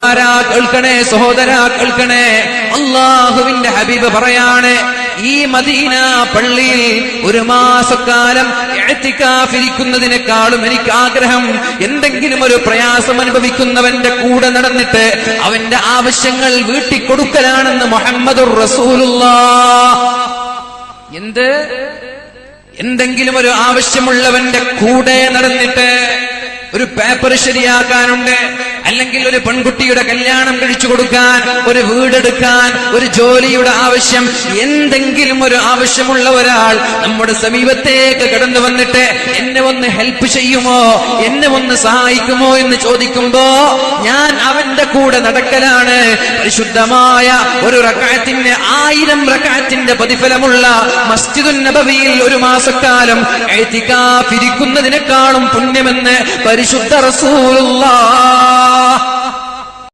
കേൾക്കണേ, സഹോദരാ കേൾക്കണേ. അല്ലാഹുവിന്റെ ഹബീബ് പറയാണ്, ഈ മദീന പള്ളിയിൽ ഒരു മാസക്കാലം ഇഅ്തികാഫിരിക്കുന്നതിനേക്കാളും എനിക്ക് ആഗ്രഹം എന്തെങ്കിലും ഒരു പ്രയാസം അനുഭവിക്കുന്നവന്റെ കൂടെ നടന്നിട്ട് അവന്റെ ആവശ്യങ്ങൾ വീട്ടിക്കൊടുക്കലാണെന്ന് മുഹമ്മദുർ റസൂലുള്ളാഹ്. എന്തെങ്കിലും ഒരു ആവശ്യമുള്ളവന്റെ കൂടെ നടന്നിട്ട്, ഒരു പേപ്പർ ശരിയാക്കാനുണ്ട്, അല്ലെങ്കിൽ ഒരു പെൺകുട്ടിയുടെ കല്യാണം കഴിച്ചു കൊടുക്കാൻ, ഒരു വീടെടുക്കാൻ, ഒരു ജോലിയുടെ ആവശ്യം, എന്തെങ്കിലും ഒരു ആവശ്യമുള്ള ഒരാൾ നമ്മുടെ സമീപത്തേക്ക് കടന്നു വന്നിട്ട് എന്നെ ഒന്ന് ഹെൽപ്പ് ചെയ്യുമോ, എന്നെ ഒന്ന് സഹായിക്കുമോ എന്ന് ചോദിക്കുമ്പോ ഞാൻ അവന്റെ കൂടെ നടക്കലാണ് പരിശുദ്ധമായ ഒരു റക്അത്തിന്റെ 1000 റക്അത്തിന്റെ പ്രതിഫലമുള്ള മസ്ജിദുൻ നബവിയിൽ ഒരു മാസക്കാലം ഇഅ്തികാഫ് ഇരിക്കുന്നതിനേക്കാളും പുണ്യമെന്ന് പരിശുദ്ധ റസൂലുള്ളാഹ്.